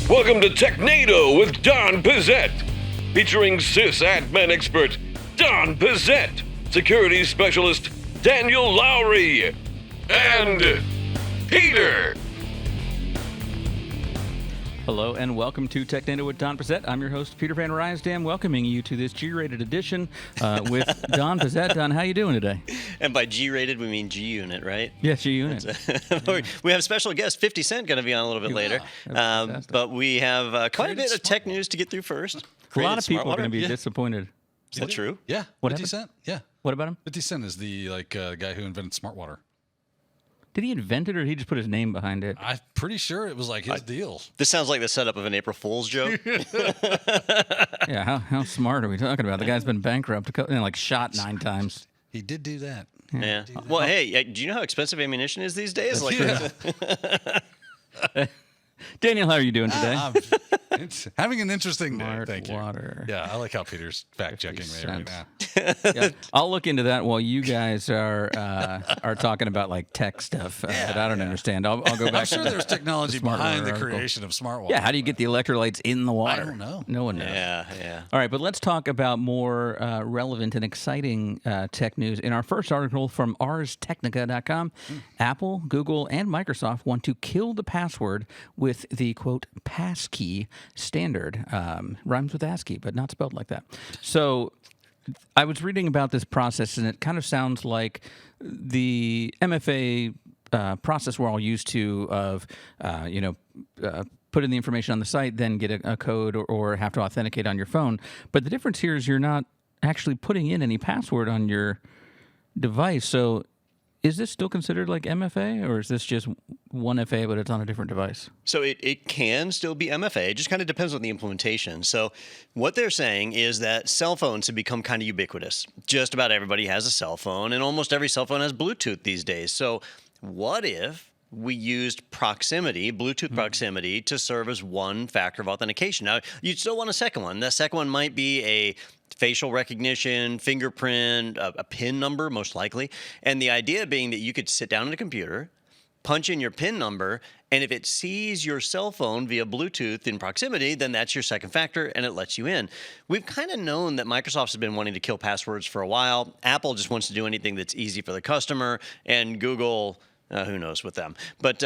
Welcome to Technado with Don Pizzette, featuring sysadmin expert Don Pizzette, security specialist Daniel Lowry, and Peter. Hello and welcome to Technado with Don Pizzette. I'm your host, Peter Van Rysdam, welcoming you to this G-rated edition with Don Pizzette. Don, how you doing today? And by G-rated, we mean G-Unit, right? Yes, G-Unit. We have a special guest, 50 Cent, going to be on a little bit later. But we have quite a bit of tech news to get through first. A lot of people are going to be disappointed. Is that true? Yeah. What 50 Cent? Yeah. What about him? 50 Cent is the guy who invented smart water. Did he invent it or did he just put his name behind it? I'm pretty sure it was like his deal. This sounds like the setup of an April Fool's joke. Yeah, how smart are we talking about? The guy's been bankrupt, shot 9 times. He did do that. Yeah. Well, hey, do you know how expensive ammunition is these days? Daniel, how are you doing today? It's having an interesting day. Smart Thank water. you. Yeah, I like how Peter's fact-checking me right now. Yeah, I'll look into that while you guys are talking about like tech stuff that I don't understand. I'll go back. I'm sure there's technology Smart behind water the article. creation of smart water. Yeah, how do you get the electrolytes in the water? I don't know. No one knows. Yeah. All right, but let's talk about more relevant and exciting tech news. In our first article from arstechnica.com, Apple, Google, and Microsoft want to kill the password with the, quote, Passkey standard. Rhymes with ASCII, but not spelled like that. So I was reading about this process, and it kind of sounds like the MFA process we're all used to of, put in the information on the site, then get a code or have to authenticate on your phone. But the difference here is you're not actually putting in any password on your device. So is this still considered like MFA, or is this just one FA, but it's on a different device? So it can still be MFA. It just kind of depends on the implementation. So what they're saying is that cell phones have become kind of ubiquitous. Just about everybody has a cell phone, and almost every cell phone has Bluetooth these days. So what if we used proximity, Bluetooth proximity, to serve as one factor of authentication? Now, you'd still want a second one. The second one might be a facial recognition, fingerprint, a PIN number, most likely. And the idea being that you could sit down at a computer, punch in your PIN number, and if it sees your cell phone via Bluetooth in proximity, then that's your second factor, and it lets you in. We've kind of known that Microsoft has been wanting to kill passwords for a while. Apple just wants to do anything that's easy for the customer, and Google, who knows with them. But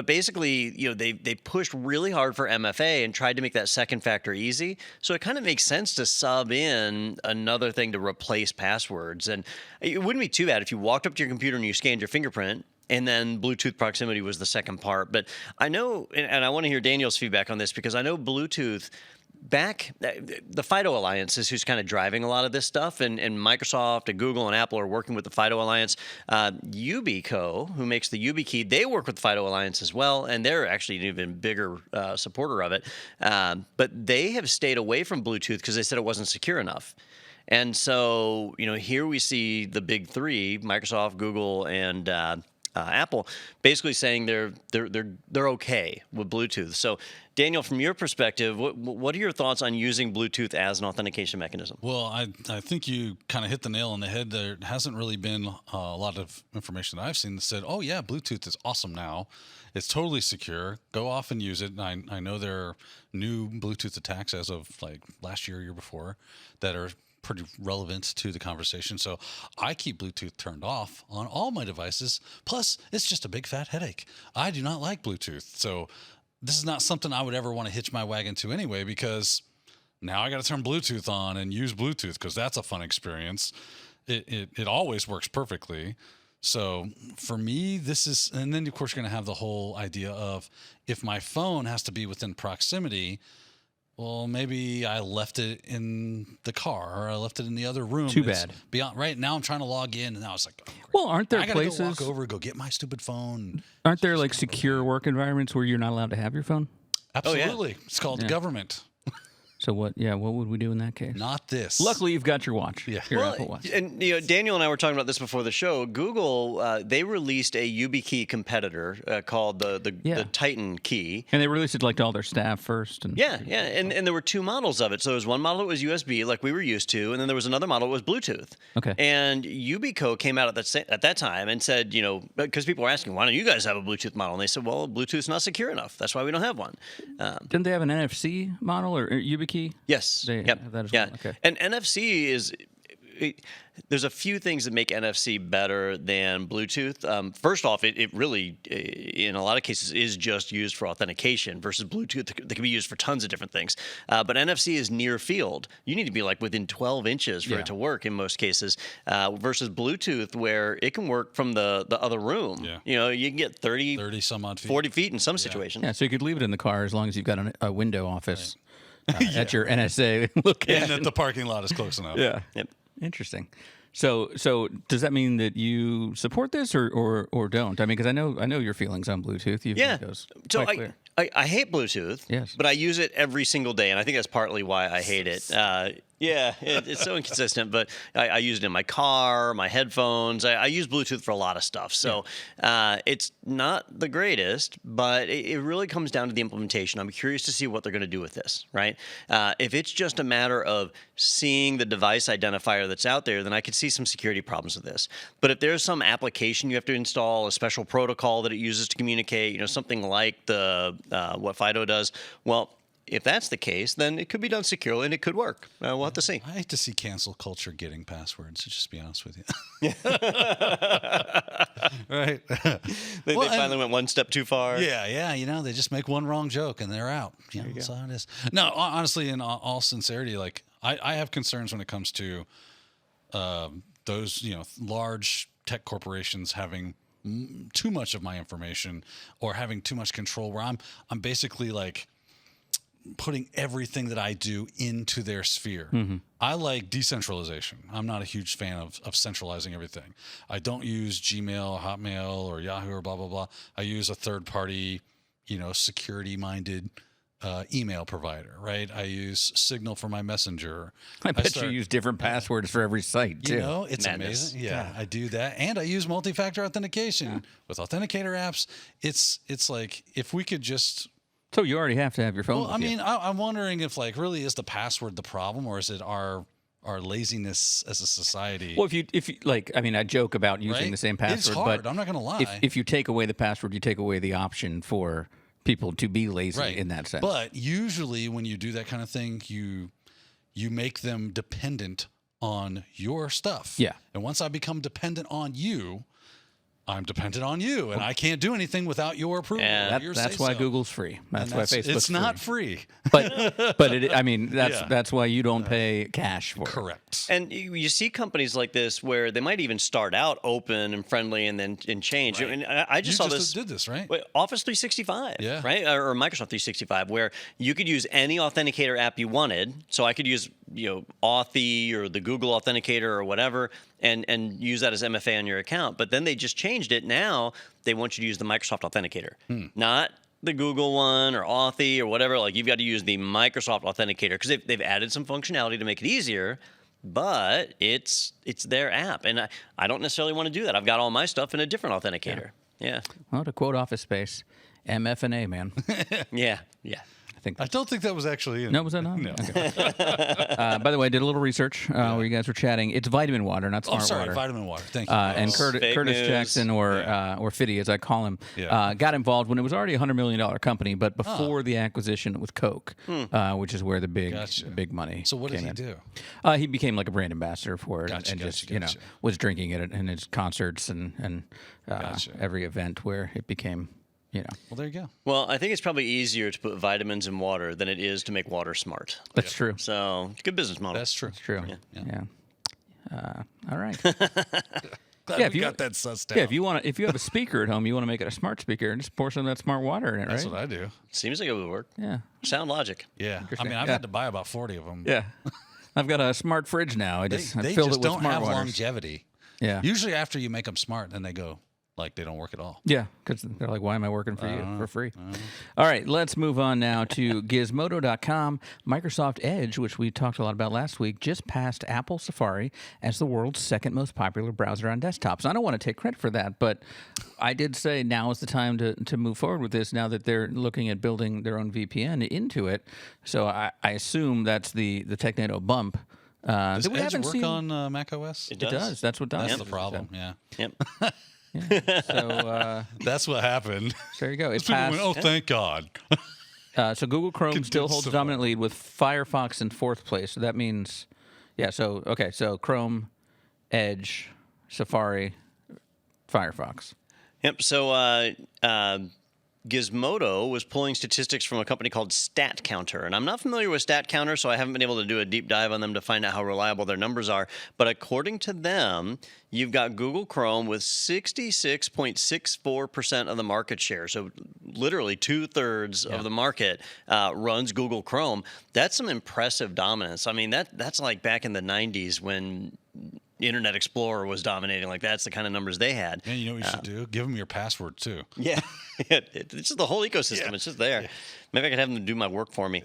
basically, they pushed really hard for MFA and tried to make that second factor easy. So it kind of makes sense to sub in another thing to replace passwords. And it wouldn't be too bad if you walked up to your computer and you scanned your fingerprint, and then Bluetooth proximity was the second part. But I know, and I want to hear Daniel's feedback on this, because I know Bluetooth, the FIDO Alliance is who's kind of driving a lot of this stuff, and Microsoft and Google and Apple are working with the FIDO Alliance. Yubico, who makes the YubiKey, they work with the FIDO Alliance as well, and they're actually an even bigger supporter of it. But they have stayed away from Bluetooth because they said it wasn't secure enough. And so, here we see the big three, Microsoft, Google, and Apple, basically saying they're okay with Bluetooth. So, Daniel, from your perspective, what are your thoughts on using Bluetooth as an authentication mechanism? Well, I think you kind of hit the nail on the head. There hasn't really been a lot of information that I've seen that said, oh, yeah, Bluetooth is awesome now. It's totally secure. Go off and use it. And I know there are new Bluetooth attacks as of like last year before that are pretty relevant to the conversation. So I keep Bluetooth turned off on all my devices. Plus, it's just a big fat headache. I do not like Bluetooth. So this is not something I would ever want to hitch my wagon to anyway, because now I got to turn Bluetooth on and use Bluetooth, because that's a fun experience. It always works perfectly. So for me, this is, and then of course you're going to have the whole idea of if my phone has to be within proximity, well, maybe I left it in the car or I left it in the other room. Too bad. Beyond, right now I'm trying to log in, and now it's like, oh, well, aren't there I gotta places? go walk over, go get my stupid phone. Aren't there like secure work environments where you're not allowed to have your phone? Absolutely. It's called the government. So what? Yeah, what would we do in that case? Not this. Luckily, you've got your watch. Yeah. Your Apple Watch. And Daniel and I were talking about this before the show. Google they released a YubiKey competitor called the Titan Key. And they released it like to all their staff first. And Yeah, and there were two models of it. So there was one model that was USB, like we were used to, and then there was another model that was Bluetooth. Okay. And Yubico came out at that time and said, because people were asking, why don't you guys have a Bluetooth model? And they said, well, Bluetooth's not secure enough. That's why we don't have one. Didn't they have an NFC model or YubiKey? Yes. They have that as well. Okay. And NFC is. There's a few things that make NFC better than Bluetooth. First off, it really, in a lot of cases, is just used for authentication versus Bluetooth that can be used for tons of different things. But NFC is near field. You need to be like within 12 inches for it to work in most cases, versus Bluetooth where it can work from the other room. Yeah. You can get 30 some odd feet. 40 feet in some situations. Yeah, so you could leave it in the car as long as you've got a window office at your NSA location. And that the parking lot is close enough. Yeah. Yep. Interesting. So does that mean that you support this or don't? I mean, because I know your feelings on Bluetooth. You've made those So quite clear. I hate Bluetooth. Yes. But I use it every single day, and I think that's partly why I hate it. It's so inconsistent. But I use it in my car, my headphones. I use Bluetooth for a lot of stuff. So it's not the greatest, but it really comes down to the implementation. I'm curious to see what they're going to do with this, right? If it's just a matter of seeing the device identifier that's out there, then I could see some security problems with this. But if there's some application you have to install, a special protocol that it uses to communicate, something like what FIDO does, well, if that's the case, then it could be done securely and it could work. We'll have to see. I hate to see cancel culture getting passwords, to just be honest with you. Right. They finally went one step too far. Yeah. They just make one wrong joke and they're out. That's how it is. No, honestly, in all sincerity, like I have concerns when it comes to those, large tech corporations having too much of my information or having too much control where I'm basically like putting everything that I do into their sphere. Mm-hmm. I like decentralization. I'm not a huge fan of centralizing everything. I don't use Gmail, Hotmail, or Yahoo or blah, blah, blah. I use a third party, security-minded email provider, right? I use Signal for my Messenger. I bet you use different passwords for every site, too. It's Madness. amazing. Yeah, I do that. And I use multi-factor authentication with authenticator apps. It's like if we could just... So you already have to have your phone Well, with you. I'm wondering if really is the password the problem, or is it our laziness as a society? Well, if you I joke about using Right? the same password, It's hard. but I'm not going to lie. if you take away the password, you take away the option for people to be lazy Right. in that sense. But usually when you do that kind of thing, you make them dependent on your stuff. Yeah. And once I become dependent on you, I'm dependent on you, and I can't do anything without your approval. Yeah. or your That's why say-so. Google's free. That's And why Facebook's it's not free. But Yeah. that's why you don't pay cash for it. Correct. And you see companies like this where they might even start out open and friendly and then change. Right. I mean, I just You saw just this. did this, right? Wait, Office 365, Yeah. right? Or Microsoft 365, where you could use any authenticator app you wanted. So I could use, Authy or the Google Authenticator or whatever, and use that as MFA on your account. But then they just changed it. Now they want you to use the Microsoft Authenticator, not the Google one or Authy or whatever. Like, you've got to use the Microsoft Authenticator because they've added some functionality to make it easier. But it's their app, and I don't necessarily want to do that. I've got all my stuff in a different authenticator. Yeah. Well, to quote Office Space, MFNA, man. Yeah. I think I don't think that was actually in. No, was that not? No. Okay. By the way, I did a little research where you guys were chatting. It's vitamin water, not smart Oh, sorry, water. vitamin water. Thank you. And Fake Curtis news. Jackson, or Fiddy, as I call him, Yeah. got involved when it was already a $100 million company, but before the acquisition with Coke, which is where the big money. So what did came he in. do? He became like a brand ambassador for it, Gotcha, and gotcha, just gotcha. was drinking it in his concerts and Gotcha. every event where it became. Well, there you go. Well, I think it's probably easier to put vitamins in water than it is to make water smart. That's true. So, it's a good business model. That's true. It's true. Yeah. All right. Glad if we you got that sussed out. Yeah, if you have a speaker at home, you want to make it a smart speaker, and just pour some of that smart water in it, That's right? what I do. Seems like it would work. Yeah. Sound logic. Yeah. I Interesting. mean, I've Yeah. had to buy about 40 of them. Yeah. I've got a smart fridge now. I They filled just it with don't smart have waters. longevity. Yeah. Usually after you make them smart, then they go like they don't work at all. Yeah, because they're like, why am I working for you for free? All right, let's move on now to Gizmodo.com. Microsoft Edge, which we talked a lot about last week, just passed Apple Safari as the world's second most popular browser on desktops. I don't want to take credit for that, but I did say now is the time to move forward with this now that they're looking at building their own VPN into it. So I assume that's the Technado bump. Does that we Edge haven't work seen on Mac OS? It It does. That's what Don That's said. the problem. Yeah. Yep. Yeah. So That's what happened. there you go. It People passed. went, oh, thank God. So Google Chrome Condensed still holds the Safari. dominant lead with Firefox in fourth place. So that means, yeah. So okay. So Chrome, Edge, Safari, Firefox. Yep. So Gizmodo was pulling statistics from a company called StatCounter. And I'm not familiar with StatCounter, so I haven't been able to do a deep dive on them to find out how reliable their numbers are. But according to them, you've got Google Chrome with 66.64% of the market share. So literally 2/3 of the market runs Google Chrome. That's some impressive dominance. I mean, that's like back in the 90s when Internet Explorer was dominating. Like, that's the kind of numbers they had. Man, you know what you should do? Give them your password, too. Yeah. It's just the whole ecosystem. It's just there. Maybe I could have them do my work for me.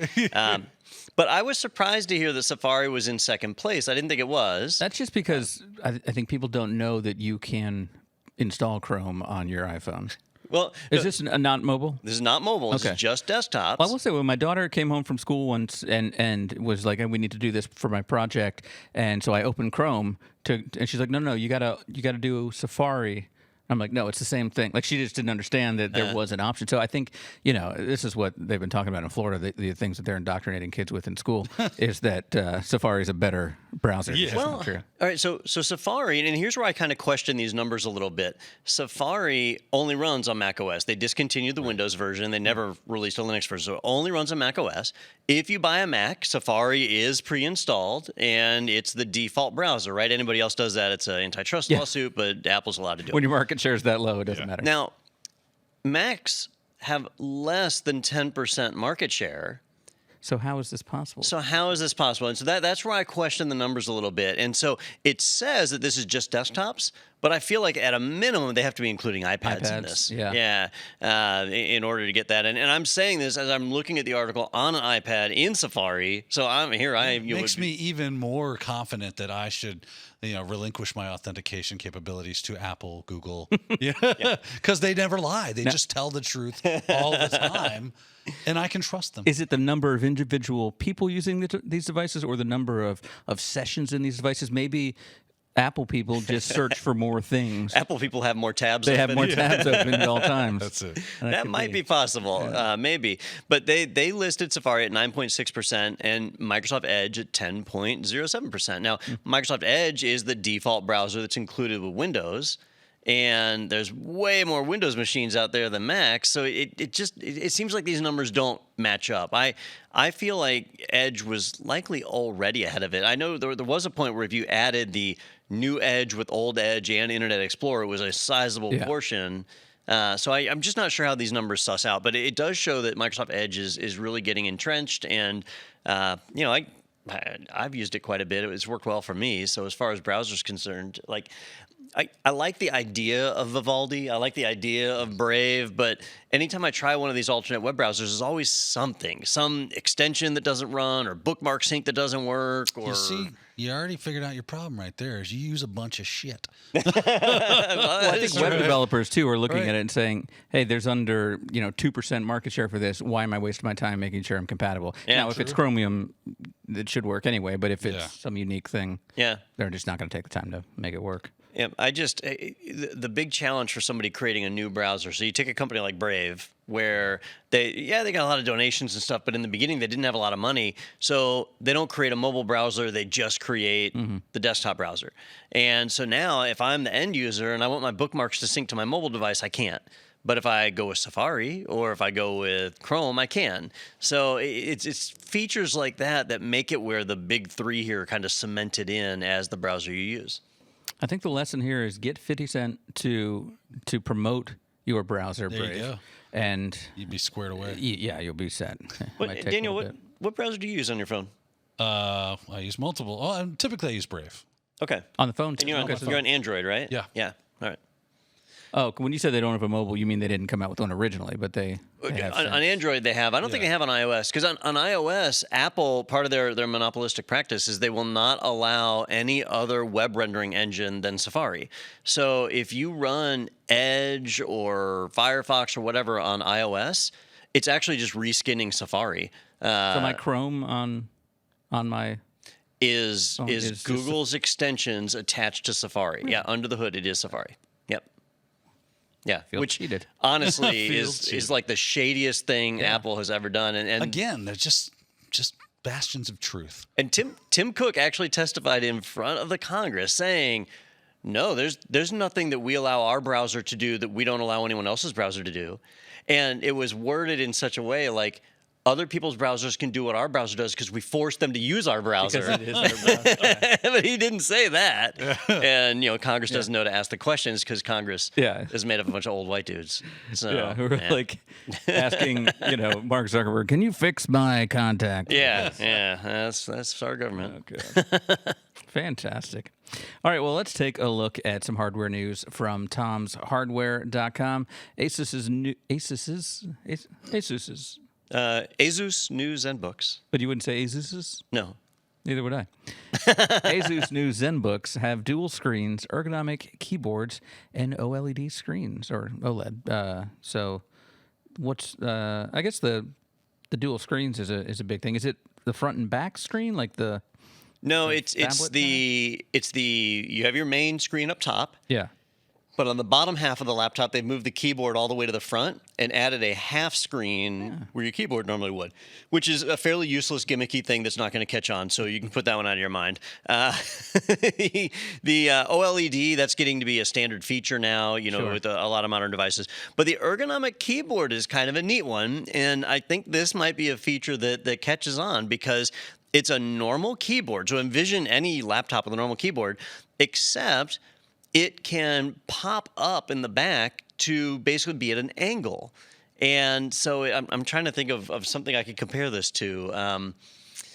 But I was surprised to hear that Safari was in second place. I didn't think it was. That's just because I think people don't know that you can install Chrome on your iPhone. Well, Is this not mobile? this is not mobile. This Okay. is just desktops. Well, I will say, when my daughter came home from school once and was like, "We need to do this for my project," and so I opened Chrome and she's like, "No, you gotta do Safari." I'm like, "No, it's the same thing." Like, she just didn't understand that there was an option. So I think, this is what they've been talking about in Florida. The things that they're indoctrinating kids with in school is that Safari is a better browser. Yeah. Well, all right, so Safari, and here's where I kind of question these numbers a little bit. Safari only runs on Mac OS. They discontinued the Windows version. They never released a Linux version, so it only runs on Mac OS. If you buy a Mac, Safari is pre-installed, and it's the default browser, right? Anybody else does that, it's an antitrust lawsuit, but Apple's allowed to do it. When your market share is that low, it doesn't matter. Now, Macs have less than 10% market share. So how is this possible? So how is this possible? And so that's where I question the numbers a little bit. And so it says that this is just desktops, but I feel like at a minimum they have to be including iPads in this. Yeah. In order to get that. And I'm saying this as I'm looking at the article on an iPad in Safari. So I'm here. Makes me even more confident that I should, relinquish my authentication capabilities to Apple, Google, because they never lie. They just tell the truth all the time, and I can trust them. Is it the number of individual people using these devices, or the number of sessions in these devices? Maybe Apple people just search for more things. Apple people have more tabs They open. have more tabs open at all times. That's it. That might be possible, maybe. But they listed Safari at 9.6% and Microsoft Edge at 10.07%. Now, Microsoft Edge is the default browser that's included with Windows, and there's way more Windows machines out there than Mac, so it seems like these numbers don't match up. I feel like Edge was likely already ahead of it. I know there was a point where if you added the new Edge with old Edge and Internet Explorer, it was a sizable portion. So I'm just not sure how these numbers suss out, but it does show that Microsoft Edge is really getting entrenched, and I've used it quite a bit. It's worked well for me. So as far as browsers concerned, like, I like the idea of Vivaldi. I like the idea of Brave, but anytime I try one of these alternate web browsers, there's always something, some extension that doesn't run, or bookmark sync that doesn't work. Or You see, you already figured out your problem right there. Is you use a bunch of shit. Well, I think web developers too are looking at it and saying, "Hey, there's under 2% market share for this. Why am I wasting my time making sure I'm compatible?" Now, if it's Chromium, it should work anyway. But if it's some unique thing, they're just not going to take the time to make it work. Yeah, the big challenge for somebody creating a new browser. So you take a company like Brave, where they got a lot of donations and stuff, but in the beginning they didn't have a lot of money, so they don't create a mobile browser. They just create the desktop browser. And so now, if I'm the end user and I want my bookmarks to sync to my mobile device, I can't. But if I go with Safari or if I go with Chrome, I can. So it's features like that make it where the big three here are kind of cemented in as the browser you use. I think the lesson here is get 50 Cent to promote your browser, There Brave, you go. and You'd be squared away. you'll be set. Daniel, what browser do you use on your phone? I use multiple. Oh, typically I use Brave. Okay. On the phone, And you're on Android, right? Yeah. Yeah. All right. Oh, when you said they don't have a mobile, you mean they didn't come out with one originally, but they have on Android they have. I don't think they have on iOS, because on iOS, Apple, part of their monopolistic practice is they will not allow any other web rendering engine than Safari. So if you run Edge or Firefox or whatever on iOS, it's actually just reskinning Safari. So my Chrome on my is Google's extensions attached to Safari. Yeah, under the hood it is Safari. Yep. Yeah, which cheated. honestly is like the shadiest thing Apple has ever done. And again, they're just bastions of truth. And Tim Cook actually testified in front of the Congress saying, no, there's nothing that we allow our browser to do that we don't allow anyone else's browser to do. And it was worded in such a way like, other people's browsers can do what our browser does because we force them to use our browser. Because it is our browser. But he didn't say that. And, Congress doesn't know to ask the questions because Congress is made up of a bunch of old white dudes. So, who are like asking, Mark Zuckerberg, can you fix my contact? Yeah. That's our government. Okay. Fantastic. All right, well, let's take a look at some hardware news from tomshardware.com. Asus's Asus new Zenbooks. But you wouldn't say Asus's? No. Neither would I. Asus new Zenbooks have dual screens, ergonomic keyboards, and OLED screens, or OLED. So what's, I guess the dual screens is a big thing. Is it the front and back screen, like the... No, it's the you have your main screen up top. Yeah. But on the bottom half of the laptop, they've moved the keyboard all the way to the front and added a half screen where your keyboard normally would, which is a fairly useless, gimmicky thing that's not going to catch on. So you can put that one out of your mind. The OLED, that's getting to be a standard feature now, with a lot of modern devices. But the ergonomic keyboard is kind of a neat one. And I think this might be a feature that catches on because it's a normal keyboard. So envision any laptop with a normal keyboard, except it can pop up in the back to basically be at an angle. And so I'm trying to think of something I could compare this to.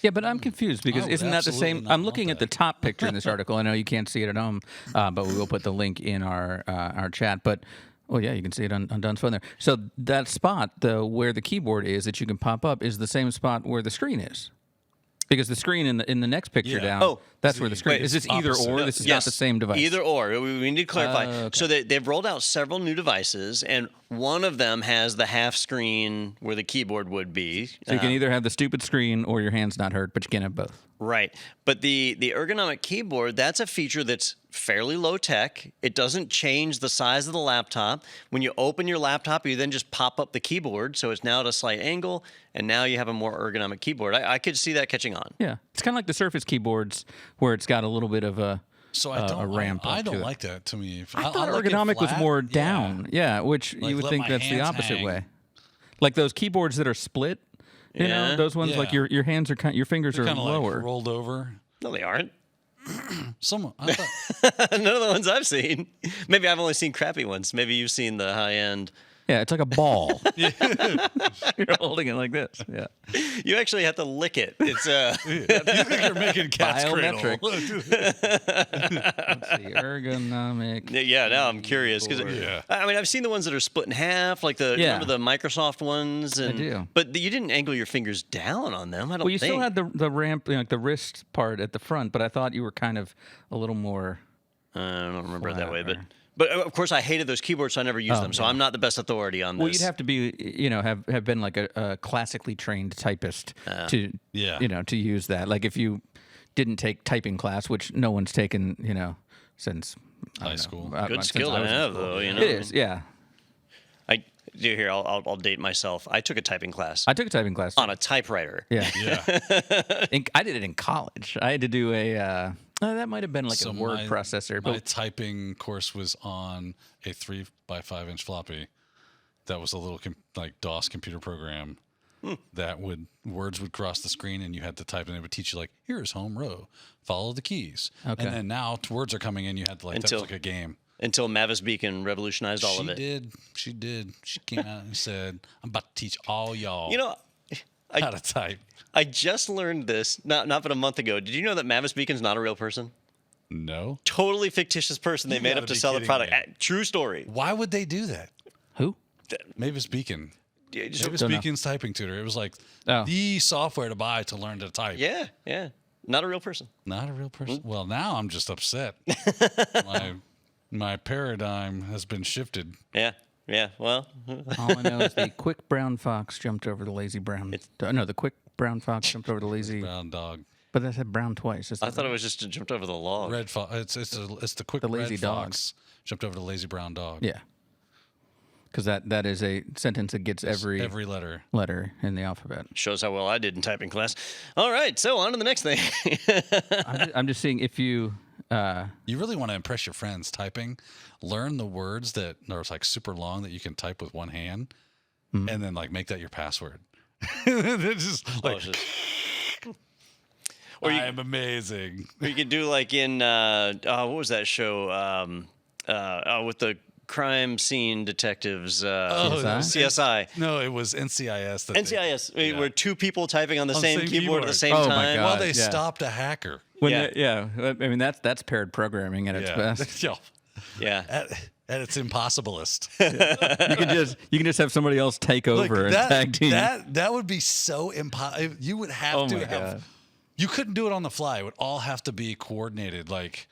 Yeah, but I'm confused because isn't that the same? I'm looking at the top picture in this article. I know you can't see it at home, but we will put the link in our chat. But oh yeah, you can see it on Don's phone there. So that spot, where the keyboard is that you can pop up, is the same spot where the screen is. Because the screen in the next picture down, that's where the screen is. This either or? This is not the same device? Either or. We need to clarify. Okay. So they've rolled out several new devices, and one of them has the half screen where the keyboard would be. So you can either have the stupid screen or your hand's not hurt, but you can't have both. Right. But the ergonomic keyboard, that's a feature that's fairly low tech. It doesn't change the size of the laptop. When you open your laptop, you then just pop up the keyboard. So it's now at a slight angle, and now you have a more ergonomic keyboard. I could see that catching on. Yeah. It's kind of like the Surface keyboards where it's got a little bit of a ramp. I don't like that to me. I thought ergonomic was more down. Yeah, which you would think that's the opposite way. Like those keyboards that are split. You know, those ones like your hands are your fingers are lower, like rolled over. No, they aren't. None of the ones I've seen. Maybe I've only seen crappy ones. Maybe you've seen the high end. Yeah, it's like a ball. You're holding it like this. Yeah. You actually have to lick it. It's you think you're making cat's biometric. Let's see, ergonomic. Yeah, now I'm curious because I mean I've seen the ones that are split in half, like remember the Microsoft ones. And, I do. But you didn't angle your fingers down on them. I don't. Well, you think. still had the ramp, like the wrist part at the front, but I thought you were kind of a little more. I don't remember it that way, But of course, I hated those keyboards, so I never used them. So I'm not the best authority on this. Well, you'd have to be, have been like a classically trained typist to use that. Like if you didn't take typing class, which no one's taken, since high school. Good skill to have, though. It is, yeah. I'll date myself. I took a typing class. I took a typing class on a typewriter. Yeah. I did it in college. I had to do a. That might have been like a word processor. My typing course was on a 3x5 inch floppy. That was a little DOS computer program that words would cross the screen and you had to type, and it would teach you here's home row, follow the keys. Okay. And then now words are coming in, you had to that was like a game. Until Mavis Beacon revolutionized all of it. She did. She came out and said, "I'm about to teach all y'all how to type." I just learned this not but a month ago. Did you know that Mavis Beacon's not a real person? No. Totally fictitious person they made gotta up to be sell the kidding product. me. True story. Why would they do that? Who? Mavis Beacon. Yeah, Mavis Beacon's typing tutor. It was like the software to buy to learn to type. yeah. Not a real person. Not a real person. Well, now I'm just upset. my paradigm has been shifted. Yeah. Well, All I know is the quick brown fox jumped over the lazy brown. No, the quick brown fox jumped over the lazy. Brown dog. But I said brown twice. I thought it was just jumped over the log. Red fox. It's the quick The lazy red dog. fox jumped over the lazy brown dog. Yeah. Because that is a sentence that gets every letter. letter in the alphabet. Shows how well I did in typing class. All right, so on to the next thing. I'm just seeing if you. You really want to impress your friends typing. Learn the words that are like super long that you can type with one hand, and then like make that your password. It's just like, Or you- I am amazing. Or you could do like in what was that show with the crime scene detectives? CSI. No, it was NCIS. NCIS, where two people typing on the same keyboard at keyboard. the same Oh my time. God. Well, they Yeah. stopped a hacker. Yeah. I mean that's paired programming at its best. Yeah. At its impossibilist. You can just have somebody else take over and tag team. That would be so impossible. You would have Oh to my have. God. You couldn't do it on the fly. It would all have to be coordinated, like.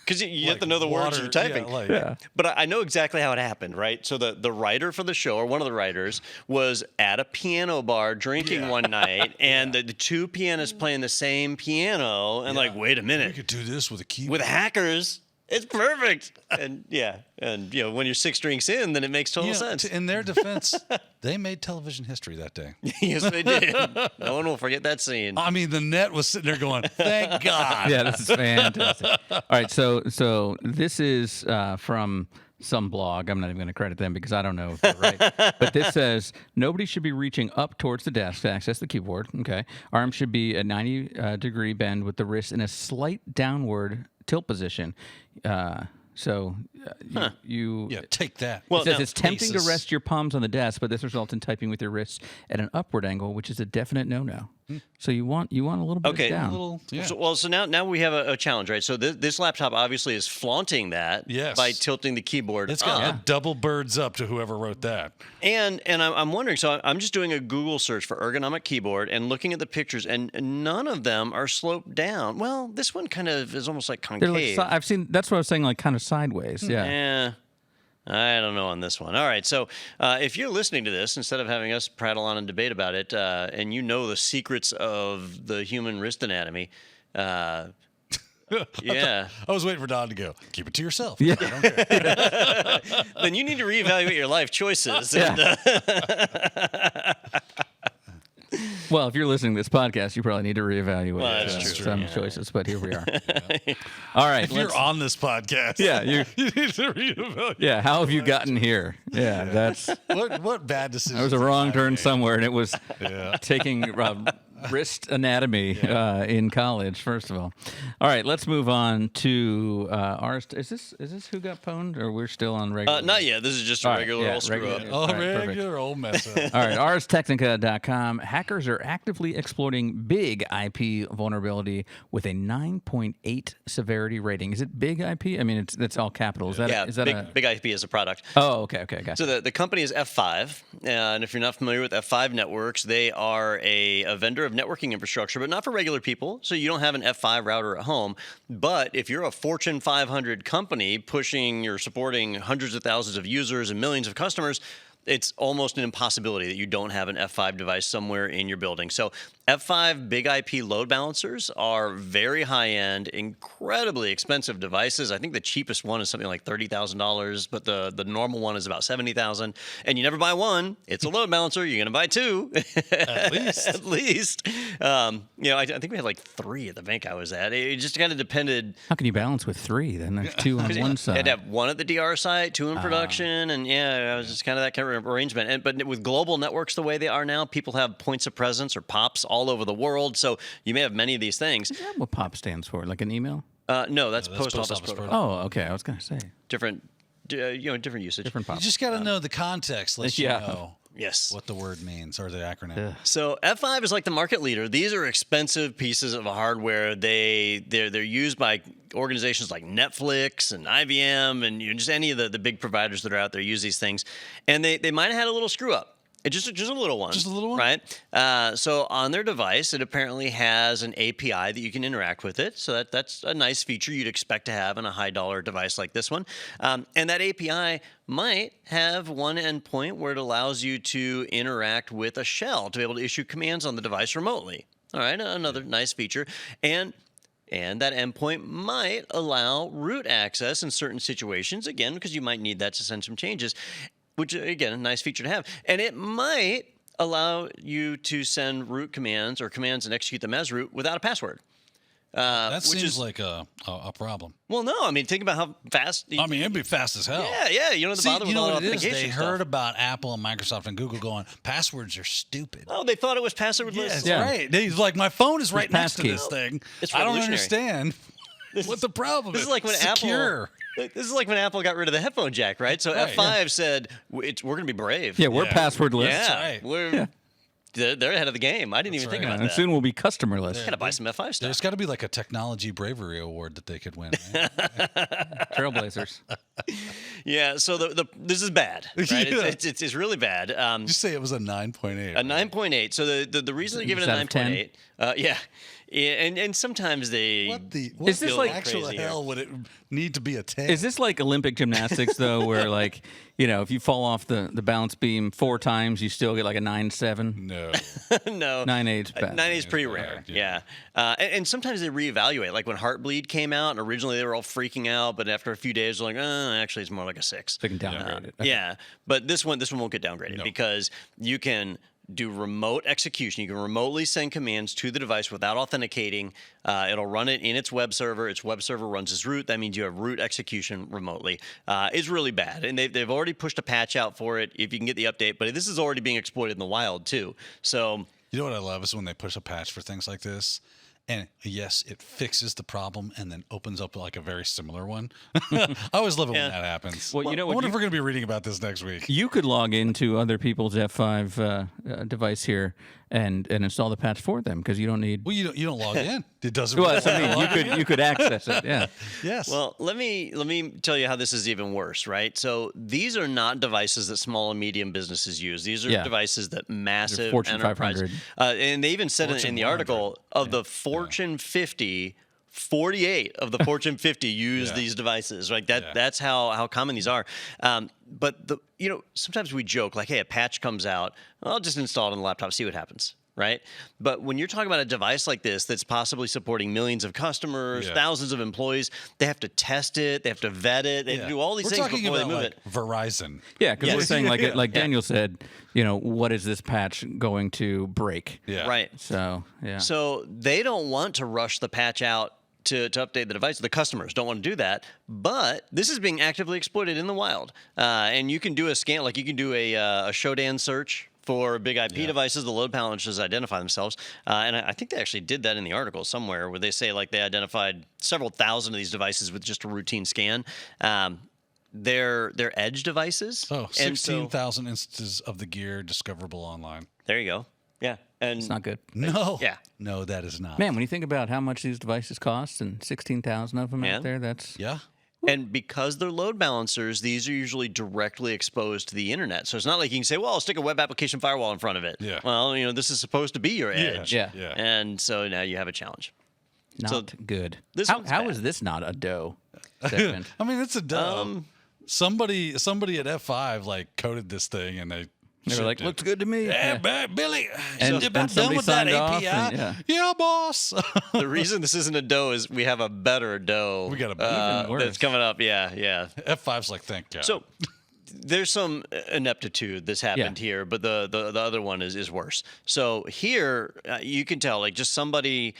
Because you have like to know the words water- you're typing. Yeah. But I know exactly how it happened, right? So the writer for the show, or one of the writers, was at a piano bar drinking one night, and the two pianists playing the same piano, and like, wait a We minute, could do this with a keyboard. with hackers, it's perfect. And when you're 6 drinks in, then it makes total sense. In their defense, they made television history that day. Yes, they did. No one will forget that scene. I mean, the net was sitting there going, "Thank God." Yeah, this is fantastic. All right, so this is from some blog. I'm not even going to credit them because I don't know if they're right. But this says nobody should be reaching up towards the desk to access the keyboard. Okay, arms should be a 90-degree bend with the wrist in a slight downward tilt position. You Take that. Well, it says now- it's tempting to Asus. rest your palms on the desk, but this results in typing with your wrists at an upward angle, which is a definite no-no. So you want a little bit Okay. down. So now we have a challenge, right? So this laptop obviously is flaunting that Yes. by tilting the keyboard It's got up. a double birds up to whoever wrote that. And I'm wondering, so I'm just doing a Google search for ergonomic keyboard and looking at the pictures, and none of them are sloped down. Well, this one kind of is almost like They're concave. like, I've seen. That's what I was saying. Like kind of sideways. Yeah. Yeah. I don't know on this one. All right, so if you're listening to this, instead of having us prattle on and debate about it, and you know the secrets of the human wrist anatomy, yeah. I was waiting for Don to go, keep it to yourself. Yeah. I don't care. Then you need to reevaluate your life choices. Yeah. And, Well, if you're listening to this podcast, you probably need to reevaluate that's true. some choices. But here we are. All right. If you're on this podcast, Yeah, you need to reevaluate. Yeah. How have you gotten here? Yeah. That's. What bad decisions? That was a wrong turn somewhere, and it was Yeah. taking wrist anatomy in college. First of all right, let's move on to ours. Is this who got pwned, or we're still on regular? not yet. This is just a All right, regular yeah, old screw regular- up. Oh, All right, perfect. regular old mess up. All right, ArsTechnica.com. Hackers are actively exploiting big IP vulnerability with a 9.8 severity rating. Is it big IP? I mean, it's all capital. Is that Yeah, is that big IP is a product. Oh, okay, gotcha. So the company is F5, and if you're not familiar with F5 networks, they are a vendor of networking infrastructure, but not for regular people. So you don't have an F5 router at home. But if you're a Fortune 500 company pushing or supporting hundreds of thousands of users and millions of customers, it's almost an impossibility that you don't have an F5 device somewhere in your building. So F5 big IP load balancers are very high-end, incredibly expensive devices. I think the cheapest one is something like $30,000, but the normal one is about $70,000. And you never buy one. It's a load balancer. You're going to buy two. At least. At least. I think we had like 3 at the bank I was at. It just kind of depended. How can you balance with 3? Then there's 2 on one You had side. to have 1 at the DR site, 2 in production, and it was just kind of that kind of arrangement. But with global networks the way they are now, people have points of presence or POPs all over the world. So you may have many of these things. Is that what POP stands for? Like an email? No, that's that's post post office office protocol. Oh, okay. I was gonna say Different, different usage. different POP. You just got to know the context. Let you Yeah. know Yes. what the word means or the acronym. So F5 is like the market leader. These are expensive pieces of hardware. They're used by organizations like Netflix and IBM and just any of the big providers that are out there use these things, and they might have had a little screw up. Just a little one. Just a little one? Right? So on their device, it apparently has an API that you can interact with it. So that's a nice feature you'd expect to have on a high-dollar device like this one. And that API might have one endpoint where it allows you to interact with a shell to be able to issue commands on the device remotely. All right, another nice feature. And that endpoint might allow root access in certain situations, again, because you might need that to send some changes, which, again, a nice feature to have. And it might allow you to send root commands or commands and execute them as root without a password. That seems like a problem. Well, no. I mean, think about how fast. I mean, it'd be fast as hell. Yeah. You don't have to bother with all the authentication They stuff. heard about Apple and Microsoft and Google going, passwords are stupid. Oh, they thought it was passwordless. Yeah, that's right. He's like, my phone is right next to Passkey. this thing. It's I don't revolutionary. understand what the problem is. This is like when Secure. This is like when Apple got rid of the headphone jack, right? So Right, F5 said, we're going to be brave. Yeah, we're Yeah. passwordless. Yeah. right. They're ahead of the game. I didn't even think right. about And that. soon we'll be customerless. Gotta buy some F5 There's stuff. got to be like a technology bravery award that they could win. Right? Trailblazers. Yeah, so this is bad, right? Yeah. It's really bad. Just say it was a 9.8. A 9.8. So the reason they give it a Out of 10? 9.8, yeah, and sometimes they What the Is this like- actual crazy here. hell would it need to be a 10? Is this like Olympic gymnastics though, where like, if you fall off the balance beam 4 times, you still get like a 9.7? No. no 9.8's bad. 9.8 is pretty bad, rare. yeah. Yeah, and sometimes they reevaluate. Like when Heartbleed came out, and originally they were all freaking out, but after a few days, they're like, actually, it's more like a 6. They can downgrade it. Okay. Yeah, but this one won't get downgraded because you can do remote execution. You can remotely send commands to the device without authenticating. It'll run it in its web server. Its web server runs as root. That means you have root execution remotely. It's really bad, and they've already pushed a patch out for it if you can get the update. But this is already being exploited in the wild too. So You know what I love is when they push a patch for things like this. And yes, it fixes the problem and then opens up like a very similar one. I always love it when that happens. Well, you know I what wonder you- if we're going to be reading about this next week. You could log into other people's F5 device here and install the patch for them because you don't need. Well, you don't log in. It doesn't. Well, that's what I mean. You could access it. Yeah. Yes. Well, let me tell you how this is even worse, right? So these are not devices that small and medium businesses use. These are Yeah. devices that massive Fortune enterprises. 500. And they even said Fortune in the 100. article of the Fortune 50. 48 of the Fortune 50 use Yeah. these devices, right? Yeah. That's how common these are. But sometimes we joke like, hey, a patch comes out, I'll just install it on the laptop, see what happens, right? But when you're talking about a device like this that's possibly supporting millions of customers, Yeah. thousands of employees, they have to test it, they have to vet it, they have to do all these We're things talking before they about move like it. Verizon. Yeah, because we're Yes. saying like Yeah. Daniel said, what is this patch going to break? Yeah. Right. So yeah. So they don't want to rush the patch out to update the device. The customers don't want to do that, but this is being actively exploited in the wild. And you can do a scan, like you can do a Shodan search for big IP devices. The load balancers identify themselves. And I think they actually did that in the article somewhere where they say like they identified several thousand of these devices with just a routine scan. They're edge devices. Oh, And so- 16,000 instances of the gear discoverable online. there you go. Yeah. And it's not good. No. Yeah. No, that is not. Man, when you think about how much these devices cost and 16,000 of them Yeah. out there, that's Yeah. And because they're load balancers, these are usually directly exposed to the internet. So it's not like you can say, well, I'll stick a web application firewall in front of it. Yeah. Well, this is supposed to be your edge. Yeah. Yeah. And so now you have a challenge. not good. this How one's how bad. is this not a dough segment? I mean, it's a dumb. Somebody at F5 like coded this thing and they They were like, shipped it. looks good to me. Yeah, Yeah. Billy. And- you about and done somebody with that signed off API? and- yeah, boss. The reason this isn't a dough is we have a better dough. We got a better- Even worse. that's coming up. Yeah. F5's like, thank God. So there's some ineptitude that's happened Yeah. here, but the other one is worse. So here you can tell like just somebody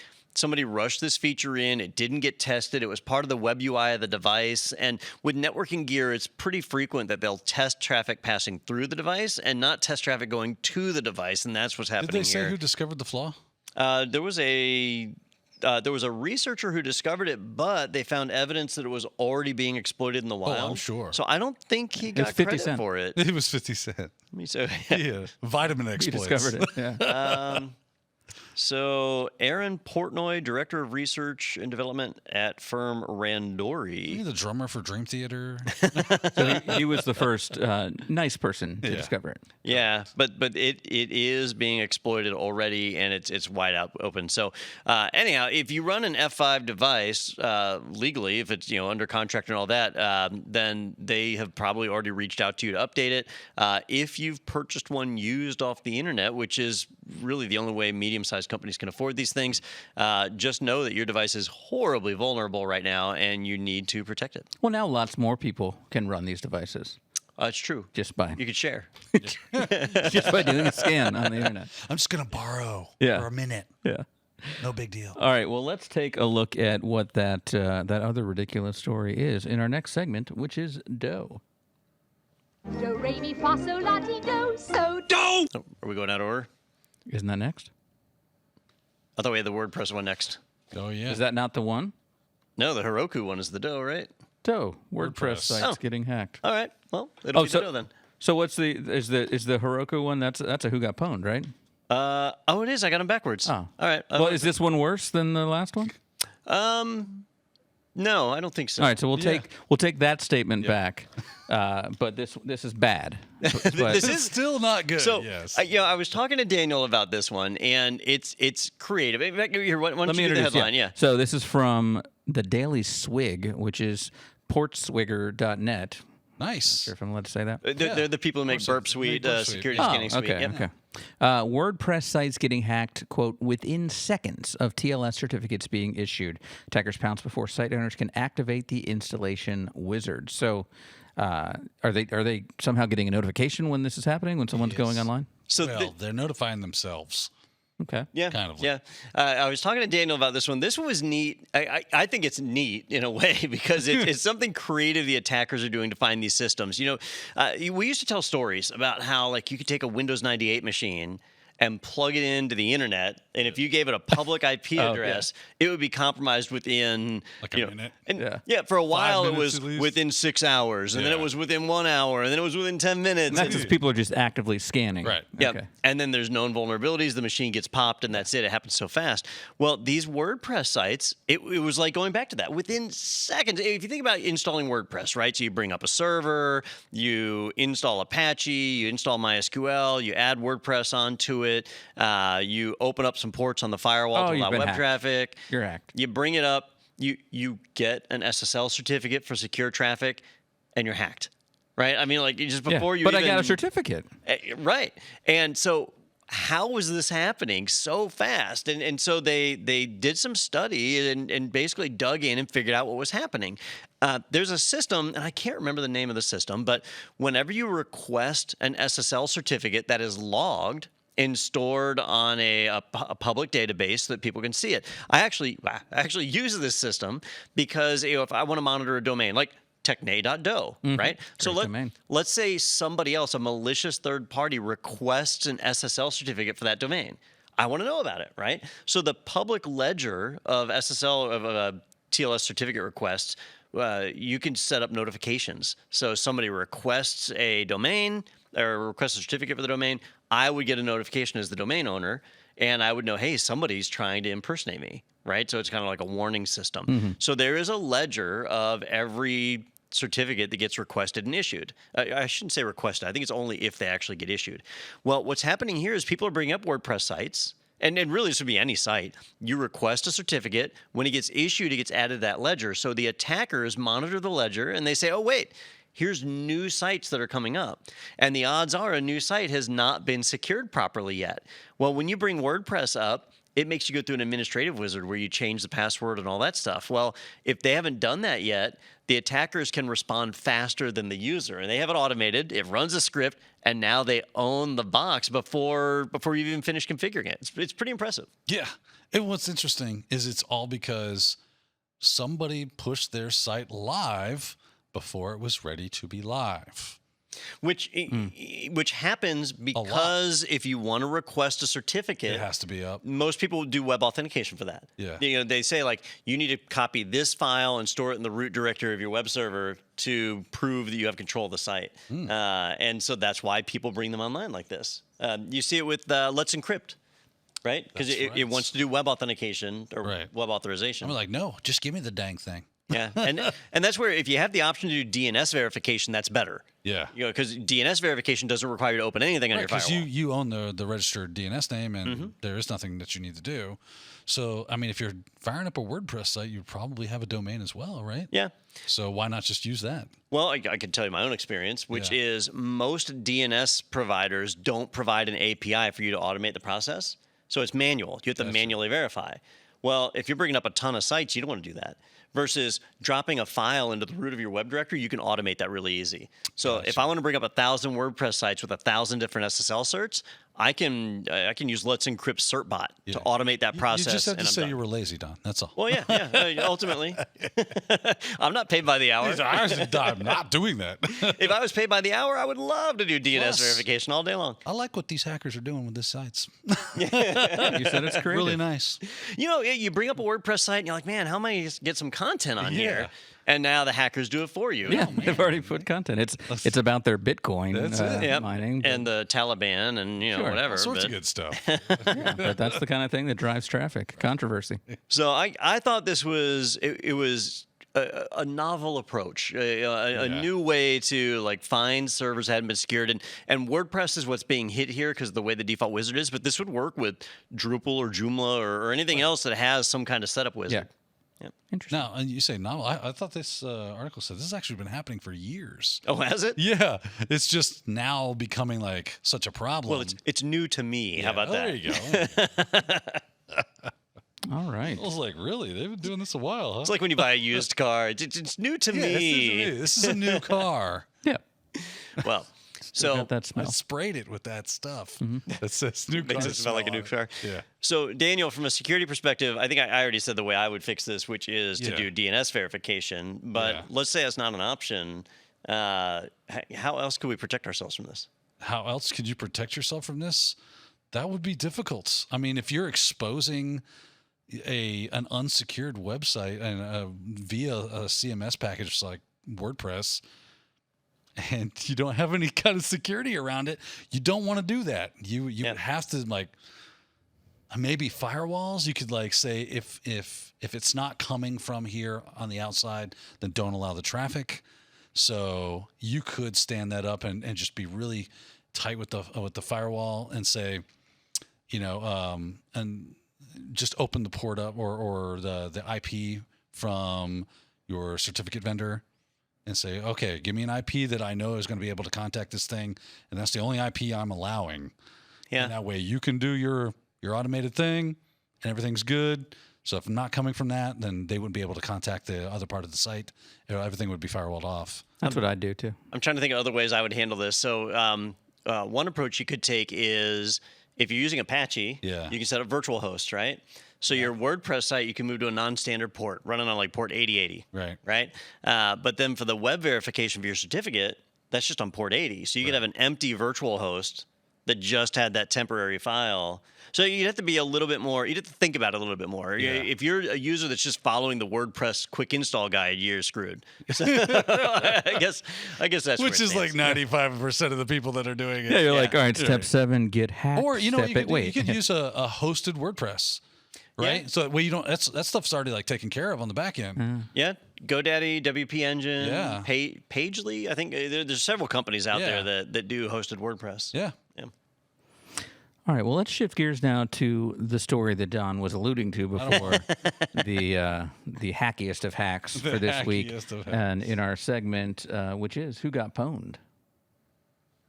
rushed this feature in. It didn't get tested. It was part of the web UI of the device. And with networking gear, it's pretty frequent that they'll test traffic passing through the device and not test traffic going to the device. And that's what's did happening they say here. who discovered the flaw? There was a researcher who discovered it, but they found evidence that it was already being exploited in the wild. I'm sure. So I don't think he got 50 credit cent. for it. It was 50 Cent. So Yeah, vitamin You exploits. discovered it. Yeah. So Aaron Portnoy, Director of Research and Development at firm Randori. Maybe the drummer for Dream Theater. So he was the first nice person to discover it. Yeah, but it is being exploited already, and it's wide out open. So anyhow, if you run an F5 device legally, if it's under contract and all that, then they have probably already reached out to you to update it. If you've purchased one used off the internet, which is really the only way medium-sized companies can afford these things, just know that your device is horribly vulnerable right now, and you need to protect it. Well, now lots more people can run these devices It's true. just by You could share. just by doing a scan on the internet. I'm just gonna borrow Yeah. for a minute. Yeah. No big deal. All right. Well, let's take a look at what that other ridiculous story is in our next segment, which is dough. Do, re, mi, fa, sol, la, ti, do, so, do. Oh, are we going out of order? Isn't that next? I thought we had the WordPress one next. Oh yeah. Is that not the one? No, the Heroku one is the dough, right? Dough. WordPress WordPress. sites Oh. getting hacked. All right. Well, it'll be the dough then. So what's the Heroku one? That's a Who Got Pwned, right? Oh, it is. I got them backwards. Oh. All right. Well, is this one worse than the last one? No, I don't think so. All right, so we'll take that statement back. But this is bad. But, This It's still not good. So, yes. I was talking to Daniel about this one, and it's creative. In fact, here, why don't let me you do the introduce headline? you. Yeah. So this is from the Daily Swig, which is portswigger.net. Nice. Sure if I'm allowed to say that. They're the people who make Burp Suite, Burp Suite. security Oh, scanning suite. okay, Yep. okay. WordPress sites getting hacked, quote, within seconds of TLS certificates being issued. Attackers pounce before site owners can activate the installation wizard. So are they somehow getting a notification when this is happening, when someone's going online? So Well, they're notifying themselves. Okay. yeah, kind of. Yeah, I was talking to Daniel about this one. This one was neat. I think it's neat in a way because it's something creative the attackers are doing to find these systems. We used to tell stories about how like you could take a Windows 98 machine and plug it into the internet, and if you gave it a public IP address, it would be compromised within Like a minute. And for a while it minutes was at least. within 6 hours, and then it Yeah. was within 1 hour, and then it was within 10 minutes. That's because people are just actively scanning. Right. Yeah. Okay. And then there's known vulnerabilities. The machine gets popped, and that's it. It happens so fast. Well, these WordPress sites, it was like going back to that within seconds. If you think about installing WordPress, right? So you bring up a server, you install Apache, you install MySQL, you add WordPress onto it, you open up some ports on the firewall to you've allow been web hacked. traffic. You're hacked. You bring it up, you get an SSL certificate for secure traffic, and you're hacked. Right? I mean, like just before you but even... I got a certificate. Right. And so how was this happening so fast? And so they did some study and basically dug in and figured out what was happening. There's a system, and I can't remember the name of the system, but whenever you request an SSL certificate that is logged and stored on a public database so that people can see it. I actually use this system because if I want to monitor a domain, like Technado, right? So domain. let's say somebody else, a malicious third party, requests an SSL certificate for that domain. I want to know about it, right? So the public ledger of SSL of TLS certificate requests, you can set up notifications. So somebody requests a domain or requests a certificate for the domain, I would get a notification as the domain owner, and I would know, hey, somebody's trying to impersonate me, right? So it's kind of like a warning system. So there is a ledger of every certificate that gets requested and issued. I shouldn't say requested. I think it's only if they actually get issued. Well, what's happening here is people are bringing up WordPress sites, and really this would be any site. You request a certificate. When it gets issued, it gets added to that ledger. So the attackers monitor the ledger, and they say, oh, wait, here's new sites that are coming up. And the odds are a new site has not been secured properly yet. Well, when you bring WordPress up, it makes you go through an administrative wizard where you change the password and all that stuff. Well, if they haven't done that yet, the attackers can respond faster than the user. And they have it automated. It runs a script, and now they own the box before you even finish configuring it. It's pretty impressive. Yeah. And what's interesting is it's all because somebody pushed their site live before it was ready to be live. Which happens because if you want to request a certificate, It has to be up. most people do web authentication for that. Yeah. They say like you need to copy this file and store it in the root directory of your web server to prove that you have control of the site. And so that's why people bring them online like this. You see it with Let's Encrypt. right? Because That's it right. wants to do web authentication or Right. web authorization. I'm like, no, just give me the dang thing. Yeah, and that's where if you have the option to do DNS verification, that's better. Yeah. Because DNS verification doesn't require you to open anything on your Because firewall. you own the registered DNS name, and there is nothing that you need to do. So, I mean, if you're firing up a WordPress site, you probably have a domain as well, right? Yeah. So why not just use that? Well, I can tell you my own experience, which Yeah. is most DNS providers don't provide an API for you to automate the process. So it's manual. You have to manually verify. Well, if you're bringing up a ton of sites, you don't want to do that. Versus dropping a file into the root of your web directory, you can automate that really easy. So if I want to bring up 1,000 WordPress sites with 1,000 different SSL certs, I can use Let's Encrypt CertBot to automate that process. You just have to and I'm say done. you were lazy, Don. That's all. Well, yeah. Ultimately, I'm not paid by the hour. I'm not doing that. If I was paid by the hour, I would love to do DNS Plus- verification all day long. I like what these hackers are doing with these sites. You said it's creative. Really nice. You know, you bring up a WordPress site and you're like, man, how am I going to get some content on here? And now the hackers do it for you. Yeah, they've already put content. It's about their Bitcoin That's it. Yep. mining. And the Taliban and Sure. whatever. All sorts of but- good stuff. Yeah, but that's the kind of thing that drives traffic. Controversy. So I thought this was it was a novel approach, a new way to like find servers that hadn't been secured, and WordPress is what's being hit here because of the way the default wizard is. But this would work with Drupal or Joomla or anything else that has some kind of setup wizard. Yeah. Interesting. Now, and you say novel. I thought this article said this has actually been happening for years. Oh, has it? Yeah, it's just now becoming like such a problem. Well, it's new to me. How about that? There you go. All right. I was like, really? They've been doing this a while, huh? It's like when you buy a used car. It's new to yeah, me. this is a new car. Yeah. Well, So so got that I smell. sprayed it with that stuff. That says new car. makes it smell like a new car. Yeah. So, Daniel, from a security perspective, I think I already said the way I would fix this, which is to Yeah. do DNS verification. But Yeah. let's say it's not an option. How else could we protect ourselves from this? How else could you protect yourself from this? That would be difficult. I mean, if you're exposing an unsecured website and via a CMS package like WordPress, and you don't have any kind of security around it, you don't want to do that. You would have to like maybe firewalls. You could like say if it's not coming from here on the outside, then don't allow the traffic. So you could stand that up and just be really tight with the firewall and say, and just open the port up or the IP from your certificate vendor and say, okay, give me an IP that I know is going to be able to contact this thing, and that's the only IP I'm allowing. Yeah. And that way you can do your automated thing and everything's good. So if I'm not coming from that, then they wouldn't be able to contact the other part of the site. Everything would be firewalled off. That's what I'd do too. I'm trying to think of other ways I would handle this. So, one approach you could take is if you're using Apache, Yeah. you can set up virtual hosts, right? So your WordPress site, you can move to a non-standard port, running on like port 8080. Right. But then for the web verification for your certificate, that's just on port 80. So you could have an empty virtual host that just had that temporary file. So you'd have to be a little bit more, you'd have to think about it a little bit more. Yeah. If you're a user that's just following the WordPress quick install guide, you're screwed. So, I guess that's Which where is it like stands. 95% of the people that are doing it. Yeah, you're like, all right, step 7, get hacked. Or you know what Step you could 8, do? You could use a hosted WordPress, right? Yeah. So you don't that stuff's already like taken care of on the back end. Yeah, GoDaddy, WP Engine, Yeah. Pagely. I think there's several companies out Yeah. there that do hosted WordPress. Yeah. All right, well, let's shift gears now to the story that Don was alluding to before, the hackiest of hacks for this week, hackiest of hacks. and in our segment, which is Who Got Pwned?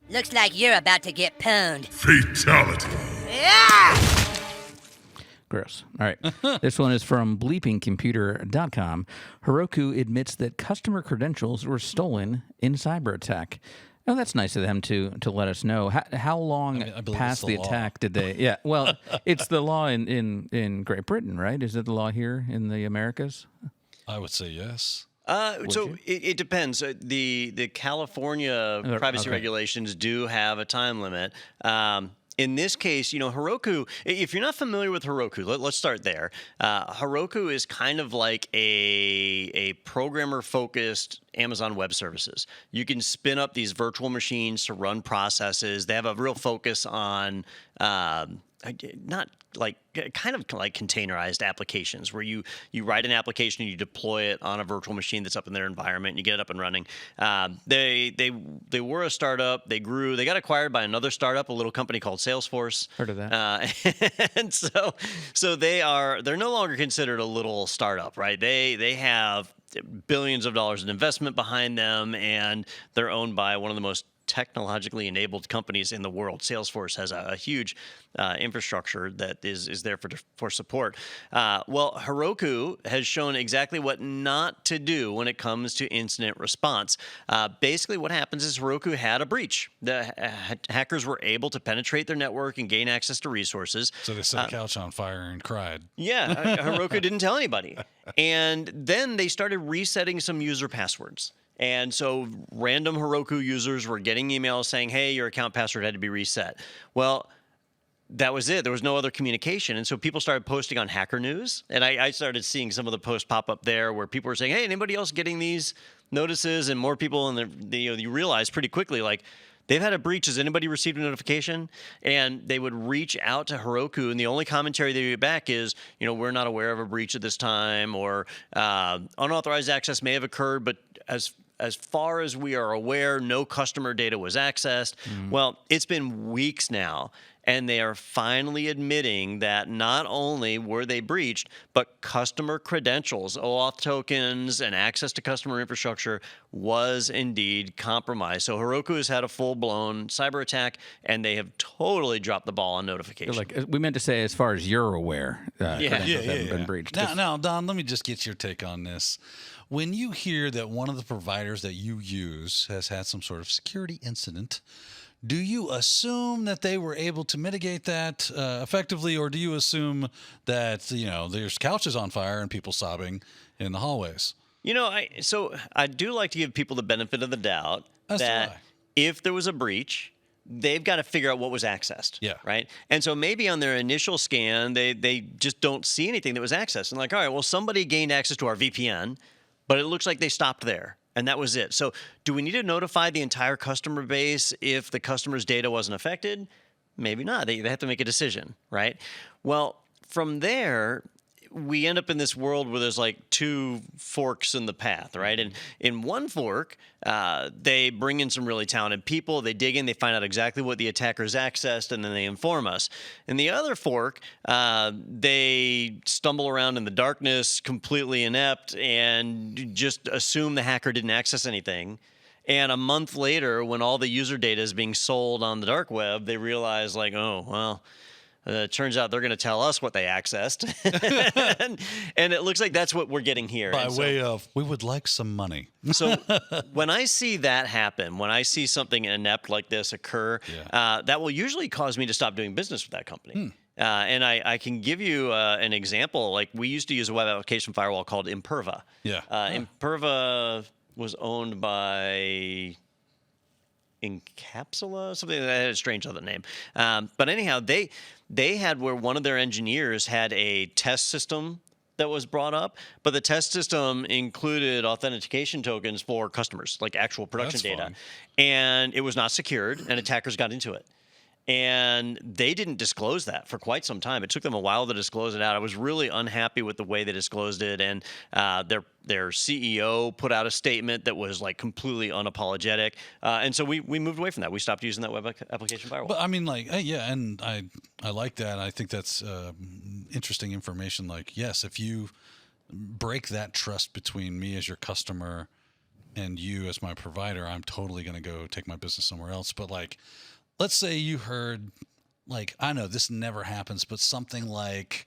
Looks like you're about to get pwned. Fatality. Gross. All right. This one is from bleepingcomputer.com. Heroku admits that customer credentials were stolen in cyberattack. Oh, that's nice of them to let us know. How long I believe past it's the the law. attack did they? Yeah, well, it's the law in Great Britain, right? Is it the law here in the Americas? I would say yes. So it depends. The California privacy okay. regulations do have a time limit. In this case, Heroku, if you're not familiar with Heroku, let's start there. Heroku is kind of like a programmer-focused Amazon Web Services. You can spin up these virtual machines to run processes. They have a real focus on not like kind of like containerized applications where you write an application and you deploy it on a virtual machine that's up in their environment and you get it up and running. They were a startup. They grew. They got acquired by another startup, a little company called Salesforce. Heard of that. And so they're no longer considered a little startup, right? They have billions of dollars in investment behind them, and they're owned by one of the most technologically enabled companies in the world. Salesforce has a huge infrastructure that is there for support. Well, Heroku has shown exactly what not to do when it comes to incident response. Basically, what happens is Heroku had a breach. The hackers were able to penetrate their network and gain access to resources. So they set a couch on fire and cried. Yeah, Heroku didn't tell anybody. And then they started resetting some user passwords. And so random Heroku users were getting emails saying, hey, your account password had to be reset. Well, that was it. There was no other communication. And so people started posting on Hacker News. And I started seeing some of the posts pop up there where people were saying, hey, anybody else getting these notices? And more people, and you realize pretty quickly, like, they've had a breach. Has anybody received a notification? And they would reach out to Heroku, and the only commentary they get back is, we're not aware of a breach at this time, or unauthorized access may have occurred, but as far as we are aware, no customer data was accessed. Well, it's been weeks now, and they are finally admitting that not only were they breached, but customer credentials, OAuth tokens, and access to customer infrastructure was indeed compromised. So Heroku has had a full-blown cyber attack, and they have totally dropped the ball on notifications. Like we meant to say, as far as you're aware, credentials haven't been breached. Now, Don, let me just get your take on this. When you hear that one of the providers that you use has had some sort of security incident, do you assume that they were able to mitigate that effectively, or do you assume that there's couches on fire and people sobbing in the hallways? I do like to give people the benefit of the doubt that if there was a breach, they've got to figure out what was accessed. Yeah. Right. And so maybe on their initial scan, they just don't see anything that was accessed. And like, all right, well, somebody gained access to our VPN, but it looks like they stopped there. And that was it. So do we need to notify the entire customer base if the customer's data wasn't affected? Maybe not. They have to make a decision, right? Well, from there, we end up in this world where there's like two forks in the path, right? And in one fork, they bring in some really talented people. They dig in, they find out exactly what the attackers accessed, and then they inform us. In the other fork, they stumble around in the darkness, completely inept, and just assume the hacker didn't access anything. And a month later, when all the user data is being sold on the dark web, they realize, like, oh, well, it turns out they're going to tell us what they accessed. and it looks like that's what we're getting here. By way of, we would like some money. So when I see that happen, when I see something inept like this occur, that will usually cause me to stop doing business with that company. And I can give you an example. Like, we used to use a web application firewall called Imperva. Yeah. Imperva was owned by Encapsula, something that had a strange other name. But anyhow, they had where one of their engineers had a test system that was brought up, but the test system included authentication tokens for customers, like actual production data. Fun. And it was not secured, and attackers got into it. And they didn't disclose that for quite some time. It took them a while to disclose it out. I was really unhappy with the way they disclosed it. And their CEO put out a statement that was like completely unapologetic. And so we moved away from that. We stopped using that web application firewall. But I mean, like, yeah, and I like that. I think that's interesting information. Like, yes, if you break that trust between me as your customer and you as my provider, I'm totally going to go take my business somewhere else. But like, let's say you heard, like, I know this never happens, but something like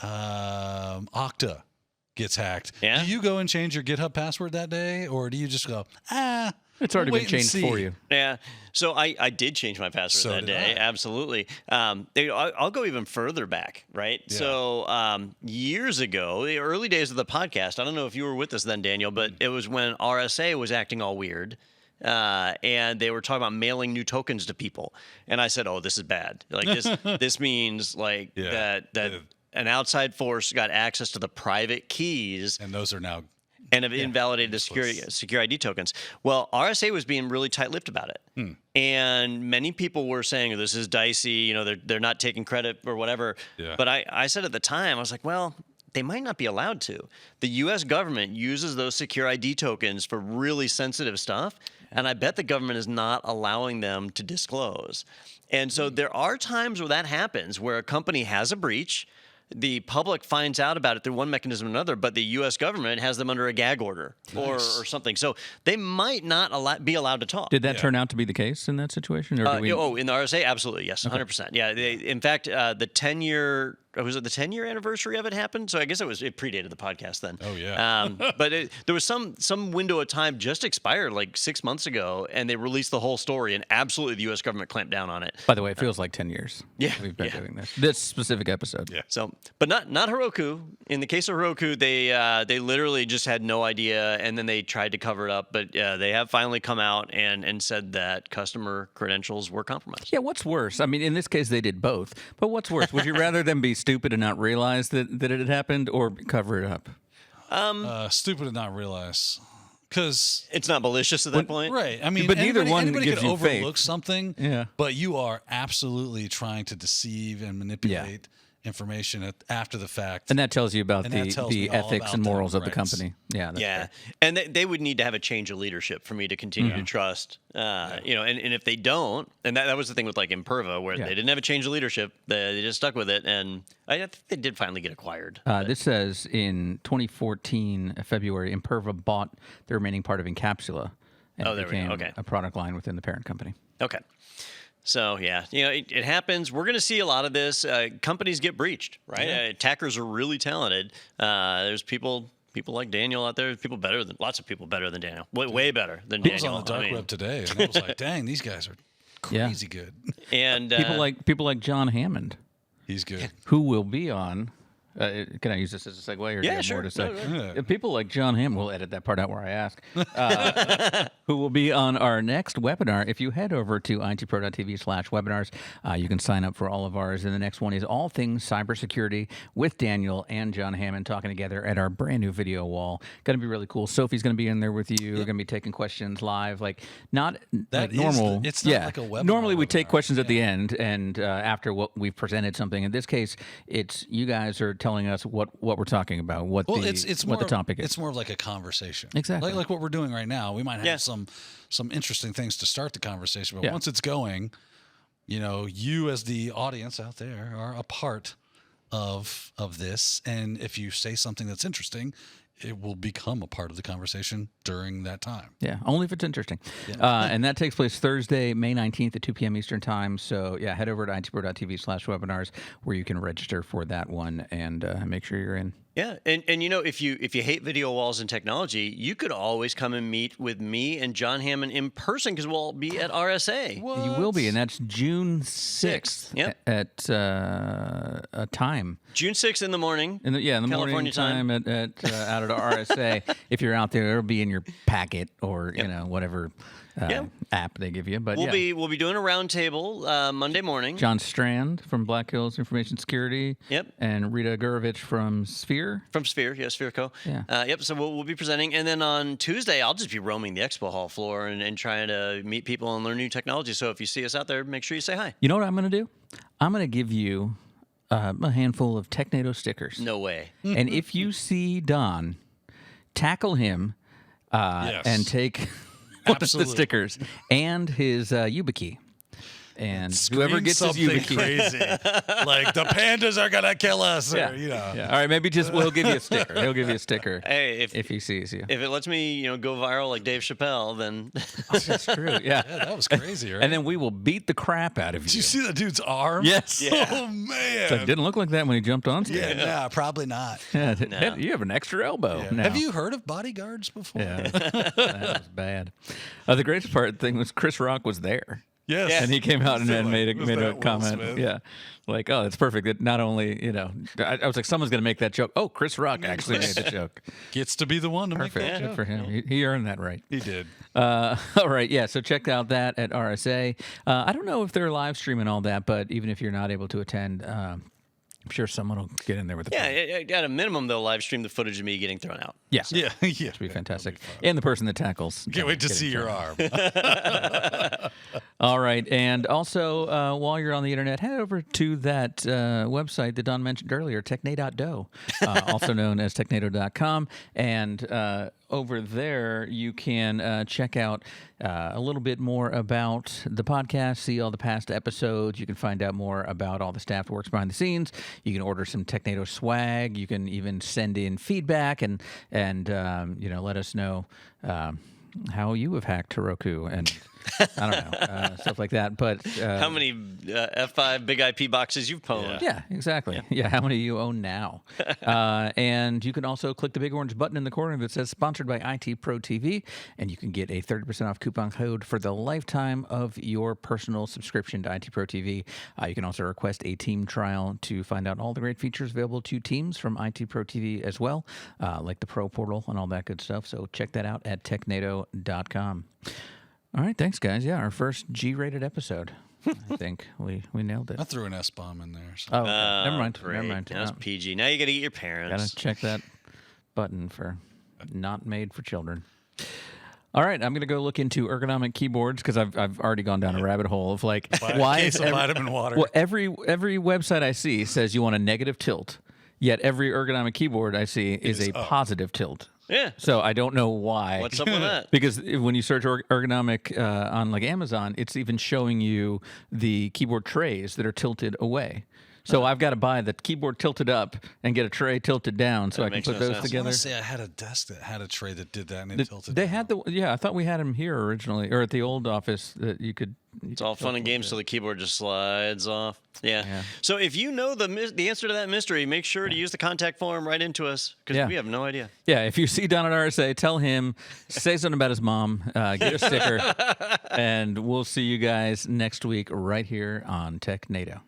Okta gets hacked. Yeah. Do you go and change your GitHub password that day, or do you just go, It's already we'll been wait and changed see? for you. Yeah. So I did change my password So that did day. I. Absolutely. I'll go even further back, right? Yeah. So years ago, the early days of the podcast, I don't know if you were with us then, Daniel, but it was when RSA was acting all weird. And they were talking about mailing new tokens to people. And I said, oh, this is bad. Like this means like that an outside force got access to the private keys. And those are now and have invalidated the secure ID tokens. Well, RSA was being really tight-lipped about it. And many people were saying, this is dicey, they're not taking credit or whatever. Yeah. But I said at the time, I was like, well, they might not be allowed to. The U.S. government uses those secure ID tokens for really sensitive stuff, and I bet the government is not allowing them to disclose. And so there are times where that happens, where a company has a breach, the public finds out about it through one mechanism or another, but the U.S. government has them under a gag order or something. So they might not be allowed to talk. Did that turn out to be the case in that situation? Or in the RSA, absolutely, yes, 100%. Yeah, in fact, the 10-year... Was it the 10-year anniversary of it happened? So I guess it predated the podcast then. Oh, yeah. But there was some window of time just expired like 6 months ago, and they released the whole story, and absolutely the U.S. government clamped down on it. By the way, it feels like 10 years. Yeah, We've been doing this specific episode. Yeah. So, but not Heroku. In the case of Heroku, they literally just had no idea, and then they tried to cover it up. But they have finally come out and said that customer credentials were compromised. Yeah, what's worse? I mean, in this case, they did both. But what's worse? Would you rather them be stupid and not realize that it had happened, or cover it up? Stupid to not realize. Because it's not malicious at that point. Right. I mean, but neither one anybody gives could you overlook faith. something, Yeah. but you are absolutely trying to deceive and manipulate information after the fact. And that tells you about And that tells the me all ethics about and them, morals of the right. company. Yeah. That's Yeah, fair. and they would need to have a change of leadership for me to continue to trust. And if they don't, and that was the thing with like Imperva, where they didn't have a change of leadership, they just stuck with it, and I think they did finally get acquired. This says in 2014, February, Imperva bought the remaining part of Encapsula, and Oh, there we go. became Okay. a product line within the parent company. Okay. So, yeah, it happens. We're going to see a lot of this. Companies get breached, right? Attackers are really talented. There's people like Daniel out there. Lots of people better than Daniel. Way better than I was Daniel. on the dark web today, and I was like, dang, these guys are crazy good. And People like John Hammond, He's good. who will be on. Can I use this as a segue, or do you have sure. more to say? Yeah. People like John Hammond, we'll edit that part out where I ask, who will be on our next webinar. If you head over to itpro.tv/webinars, you can sign up for all of ours. And the next one is all things cybersecurity with Daniel and John Hammond talking together at our brand new video wall. Going to be really cool. Sophie's going to be in there with you. We're going to be taking questions live, not That like is normal. it's not like a webinar. Normally we take webinar. questions at the end, and after what we've presented something. In this case, it's you guys are telling us what we're talking about, what the topic is. It's more of like a conversation. Exactly. Like what we're doing right now. We might have some interesting things to start the conversation, but once it's going, you as the audience out there are a part of this, and if you say something that's interesting, it will become a part of the conversation during that time. Yeah, only if it's interesting. And that takes place Thursday, May 19th at 2 p.m. Eastern Time. So, head over to itpro.tv/webinars where you can register for that one and make sure you're in. Yeah, and if you hate video walls and technology, you could always come and meet with me and John Hammond in person because we'll all be at RSA. You will be, and that's June 6th Yep. at a time. June 6th in the morning. In the California morning time at out at RSA. If you're out there, it'll be in your packet or whatever app they give you. But We'll be doing a roundtable Monday morning. John Strand from Black Hills Information Security. Yep. And Rita Gurovich from Sphere. From Sphere, Sphere Co. Yeah. Yep. So we'll be presenting, and then on Tuesday I'll just be roaming the expo hall floor and trying to meet people and learn new technology. So if you see us out there, make sure you say hi. You know what I'm going to do? I'm going to give you a handful of Technado stickers. No way. And if you see Don, tackle him and take one of the Absolutely. stickers and his YubiKey. And whoever gets his something YubiKey. crazy, like the pandas are gonna kill us, or, Yeah. All right, maybe he'll give you a sticker. He'll give you a sticker Hey, if he sees you. If it lets me, go viral like Dave Chappelle, then That's true. Yeah. Yeah, that was crazy, right? And then we will beat the crap out of you. Did you see that dude's arm? Yes. Yeah. Oh man. So it didn't look like that when he jumped on stage. Yeah, probably not. Yeah, you have an extra elbow now. Have you heard of bodyguards before? Yeah, that was bad. The greatest thing was Chris Rock was there. Yes. And he came out and made a Was that Will comment. Smith? Yeah. Like, oh, it's perfect. That not only, I was like, someone's going to make that joke. Oh, Chris Rock actually made the joke. Gets to be the one to Perfect. make that Good joke. for him. He earned that right. He did. All right. Yeah. So check out that at RSA. I don't know if they're live streaming all that, but even if you're not able to attend, I'm sure someone will get in there with the Yeah, at a minimum, they'll live stream the footage of me getting thrown out. Yes. Yeah. Yeah. It'll be fantastic. And the person that tackles. Can't wait to getting see your thrown. arm. All right. And also, while you're on the internet, head over to that website that Don mentioned earlier, technado.do, also known as technado.com. And over there, you can check out a little bit more about the podcast, see all the past episodes. You can find out more about all the staff that works behind the scenes. You can order some Technado swag. You can even send in feedback and let us know how you have hacked Heroku and I don't know, stuff like that. But How many F5 big IP boxes you've pwned? yeah, exactly. Yeah, how many you own now? And you can also click the big orange button in the corner that says sponsored by IT Pro TV, and you can get a 30% off coupon code for the lifetime of your personal subscription to IT Pro TV. You can also request a team trial to find out all the great features available to teams from IT Pro TV as well, like the Pro Portal and all that good stuff. So check that out at technado.com. All right, thanks, guys. Yeah, our first G-rated episode. I think we nailed it. I threw an S-bomb in there. So. Oh, okay. Never mind. Great. Never mind. Now it's PG. Now you got to get your parents. Gotta check that button for not made for children. All right, I'm gonna go look into ergonomic keyboards because I've already gone down a rabbit hole of like why Case of vitamin water. well, every website I see says you want a negative tilt, yet every ergonomic keyboard I see is a positive tilt. Yeah. So I don't know why. What's up with that? Because when you search ergonomic on like Amazon, it's even showing you the keyboard trays that are tilted away. So I've got to buy the keyboard tilted up and get a tray tilted down so I can makes put no those sense. I together. want to say I had a desk that had a tray that did that, and it tilted. They down. had I thought we had them here originally, or at the old office that you could. It's all fun and games till the keyboard just slides off. Yeah. So if you know the answer to that mystery, make sure to use the contact form right into us because we have no idea. Yeah, if you see Don at RSA, tell him, say something about his mom, get a sticker, and we'll see you guys next week right here on Technado.